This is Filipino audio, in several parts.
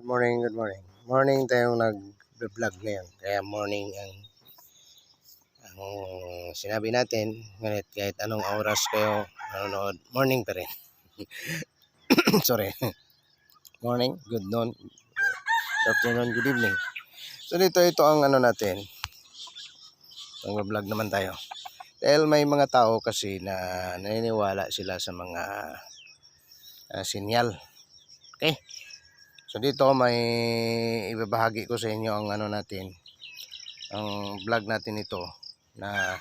Good morning, good morning. Morning tayong nag-vlog ngayon. Kaya morning ang sinabi natin. Ngunit kahit anong oras kayo nanonood, morning pa rin. Sorry. Morning, good noon, good afternoon, good evening. So ito ang natin. Nag-vlog naman tayo. Dahil may mga tao kasi na naniniwala sila sa mga sinyal. Okay? So dito may ibabahagi ko sa inyo ang natin. Ang vlog natin ito na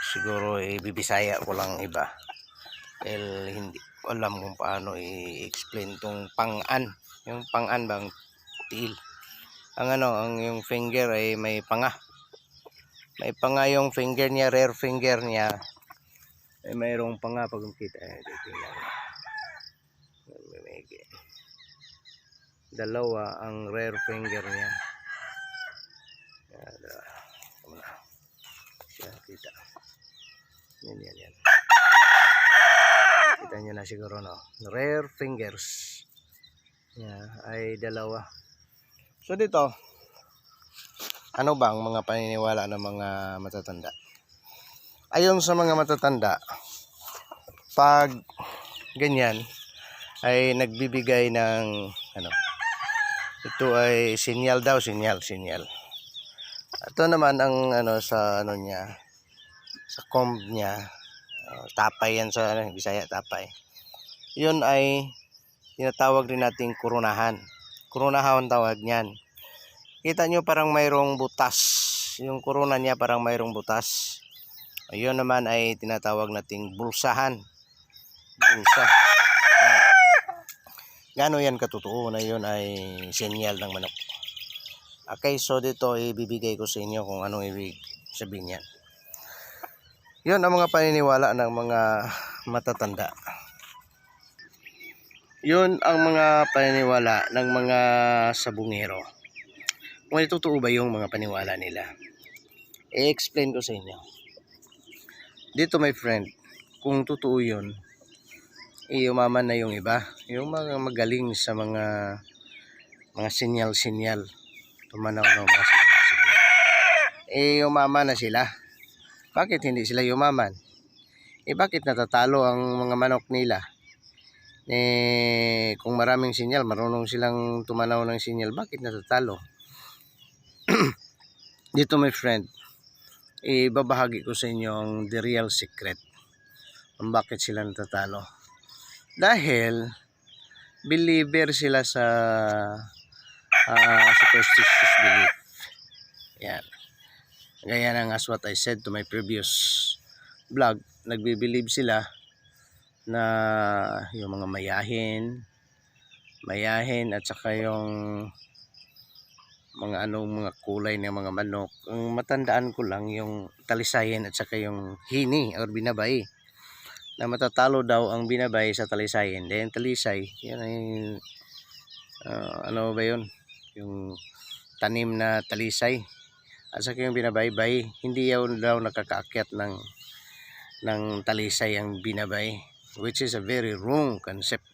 siguro ibibisaya ko lang iba. Dahil hindi ko alam kung paano i-explain tong pang-an. Yung pang-an bang tiil. Ang yung finger ay may panga. May panga yung finger niya, rear finger niya. Ay mayroong panga pag makita. Dalawa ang rear finger niya. Kita. Yan. Kita nyo na siguro, no? Rear fingers. Yan, ay dalawa. So dito, ano bang mga paniniwala ng mga matatanda? Ayon sa mga matatanda, pag ganyan, ay nagbibigay ng ito ay sinyal daw, sinyal. Ito naman ang sa niya, sa comb niya, tapay yan sa Bisaya, tapay. Yun ay tinatawag din nating kurunahan. Kurunahan tawag niyan. Kita nyo parang mayroong butas. Yung kuruna niya parang mayroong butas. Yun naman ay tinatawag nating bulsahan. Bulsa. Gano yan katotoo na yun ay sinyal ng manok. Okay, so dito ibibigay ko sa inyo kung anong ibig sabihin yan. Yun ang mga paniniwala ng mga matatanda. Yun ang mga paniniwala ng mga sabungero. Kung totoo ba yung mga paniniwala nila, i-explain ko sa inyo. Dito my friend, kung totoo yun, umaman na yung iba. Yung mga magaling sa mga sinyal. Tumanaw ng mga sinyal. Umaman na sila. Bakit hindi sila yumaman? Bakit natatalo ang mga manok nila? Kung maraming sinyal, marunong silang tumanaw ng sinyal, bakit natatalo? Dito my friend, ibabahagi ko sa inyo ang the real secret kung bakit sila natatalo. Dahil believer sila sa superstitious belief. Yan. Gaya ng as what I said to my previous vlog, nagbe-believe sila na yung mga mayahin at saka yung mga mga kulay ng mga manok. Ang matandaan ko lang yung talisayin at saka yung hini or binabay. Na matatalo daw ang binabay sa talisayin. Then talisay, yan ay ano ba yun? Yung tanim na talisay. At saka yung binabaybay, hindi daw nakakaakyat ng talisay ang binabay, which is a very wrong concept,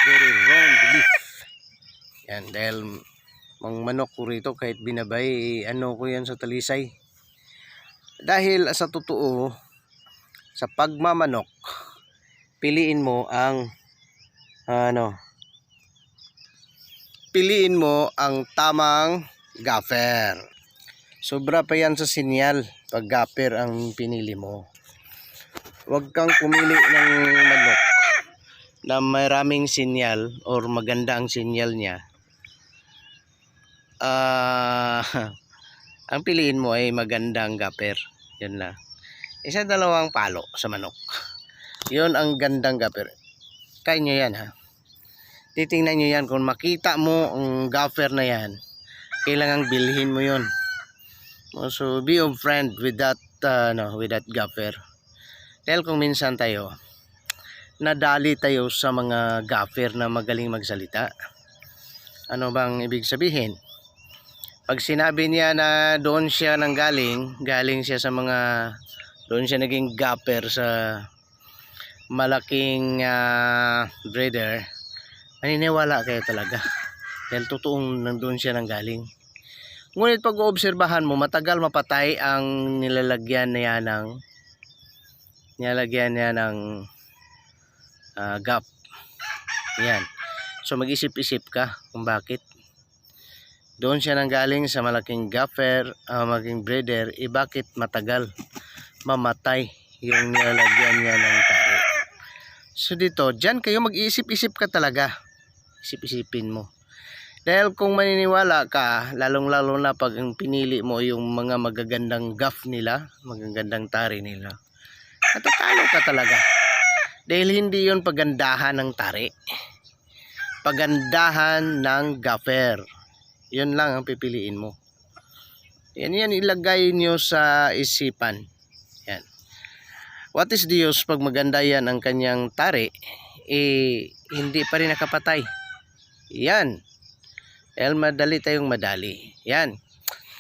very wrong belief. Yan, dahil mga manok ko rito kahit binabay, ko yan sa talisay. Dahil sa totoo, sa pagmamanok, piliin mo ang tamang gaffer. Sobra pa yan sa sinyal pag gaffer ang pinili mo. Huwag kang pumili ng manok na maraming sinyal or maganda ang sinyal niya. Ang piliin mo ay magandang gaffer. Yan lang. Isa dalawang palo sa manok. Yun ang gandang gaffer. Kaya nyo yan ha. Titingnan nyo yan. Kung makita mo ang gaffer na yan, kailangang bilhin mo yun. So be a friend with that gaffer. Dahil kung minsan tayo nadali tayo sa mga gaffer na magaling magsalita. Ano bang ibig sabihin? Pag sinabi niya na doon siya galing siya sa doon siya naging gaffer sa malaking breeder, maniniwala kayo talaga. Dahil totoong nandun siya nang galing. Ngunit pag oobserbahan mo, matagal mapatay ang nilalagyan niya ng gap. Yan. So mag-isip-isip ka kung bakit. Doon siya nang galing sa malaking gaffer, maging breeder, bakit matagal mamatay yung nilalagyan niya ng tari. So dito, dyan kayo mag-iisip-isip ka talaga. Isip-isipin mo. Dahil kung maniniwala ka, lalong-lalo na pag pinili mo yung mga magagandang gaff nila, magagandang tari nila, matatalo ka talaga. Dahil hindi yon pagandahan ng tari. Pagandahan ng gaffer. Yun lang ang pipiliin mo. Yan ilagay nyo sa isipan. Yan. What is the use pag maganda yan ang kanyang tari, hindi pa rin nakapatay. Yan. Dahil madali tayong madali. Yan.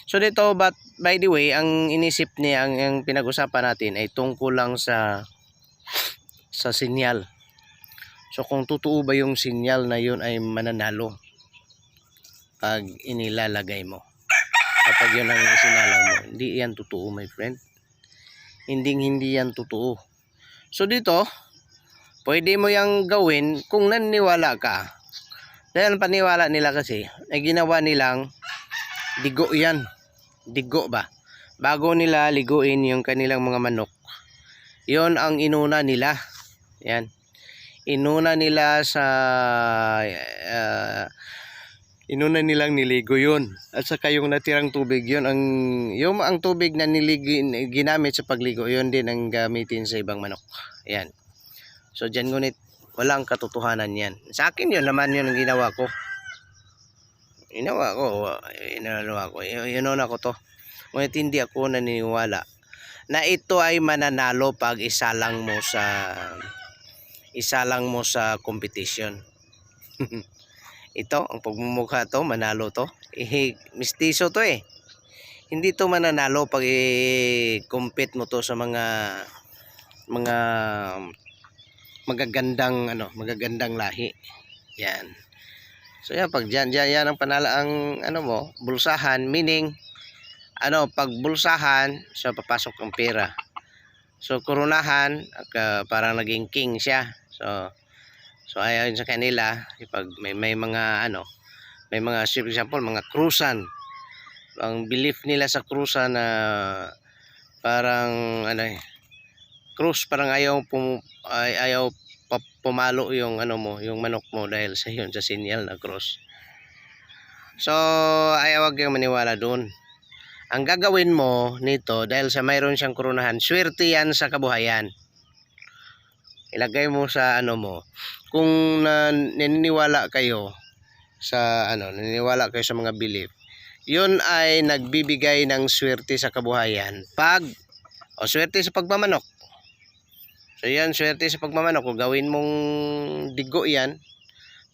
So dito, but by the way, ang inisip niya, ang pinag-usapan natin ay tungkol lang sa sinyal. So kung totoo ba yung sinyal na yun ay mananalo pag inilalagay mo. Kapag yun ang isinalang mo, hindi yan totoo, my friend. Hindi yan totoo. So dito, pwede mo yang gawin kung naniniwala ka. Dahil paniwala nila kasi, ay ginawa nilang digo yan. Digo ba? Bago nila liguin yung kanilang mga manok, yon ang inuna nila. Yan. Inuna nila sa inuna nilang niligo yun. At saka yung natirang tubig yun, ang tubig na ginamit sa pagligo, yun din ang gamitin sa ibang manok. Yan. So dyan ngunit walang katotohanan yan. Sa akin yun naman yun ang ginawa ko. Inuna ko to. Ngunit hindi ako naniniwala na ito ay mananalo pag isalang mo sa competition. Ito, ang pagmumukha to, manalo to. Mistiso to eh. Hindi to mananalo pag compete mo to sa mga magagandang lahi. Yan. So yan, pag yan ang ang bulsahan, meaning pag bulsahan, so papasok ang pera. So koronahan, parang naging king siya. So ayon sa kanila, pag may mga may mga, for example, mga krusan. Ang belief nila sa krusan na parang krus, parang ayaw pumalo yung yung manok mo dahil sa yun, sa sinyal na krus. So ayaw, wag kang maniwala doon. Ang gagawin mo nito, dahil sa mayroon siyang koronahan, swerte yan sa kabuhayan. Ilagay mo sa mo. Kung naniniwala kayo sa naniniwala kayo sa mga belief, yun ay nagbibigay ng swerte sa kabuhayan. Swerte sa pagmamanok. So yan, swerte sa pagmamanok. Kung gawin mong digo yan,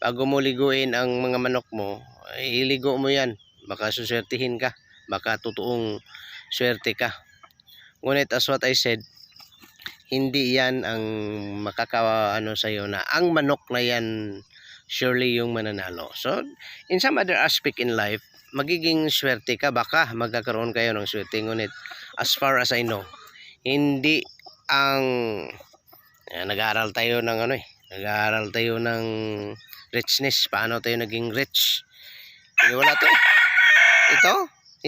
bago mo liguin ang mga manok mo, iligo mo yan. Baka suswertihin ka. Baka totoong swerte ka. Ngunit as what I said, hindi yan ang sa'yo na ang manok na yan surely yung mananalo. So, in some other aspect in life, magiging swerte ka, baka magkakaroon kayo ng swerte. Ngunit, as far as I know, hindi ang nag-aaral tayo ng richness. Paano tayo naging rich? Wala to. Ito,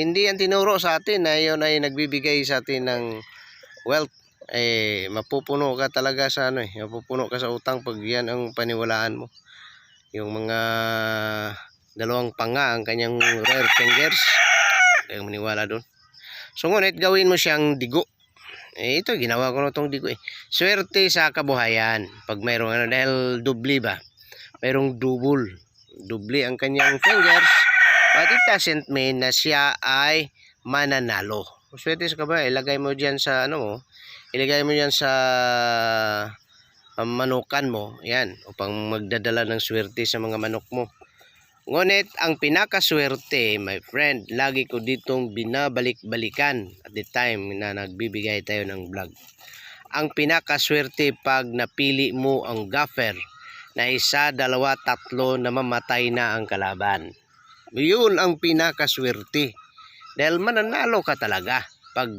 hindi yan tinuro sa atin na yun ay nagbibigay sa atin ng wealth. Mapupuno ka talaga sa mapupuno ka sa utang pag yan ang paniwalaan mo. Yung mga dalawang panga ang kanyang rare fingers, kaya maniwala doon. So ngunit gawin mo siyang digo. Ito ginawa ko na itong digo. Swerte sa kabuhayan pag mayroong dahil dubli ba, mayroong dubli ang kanyang fingers, but it doesn't mean na siya ay mananalo. Swerte sa kabuhayan, ilagay mo diyan sa ilagay mo yan sa manukan mo, yan, upang magdadala ng swerte sa mga manok mo. Ngunit ang pinakaswerte, my friend, lagi ko ditong binabalik-balikan at the time na nagbibigay tayo ng vlog. Ang pinakaswerte pag napili mo ang gaffer na 1, 2, 3 na mamatay na ang kalaban. Yun ang pinakaswerte. Dahil mananalo ka talaga pag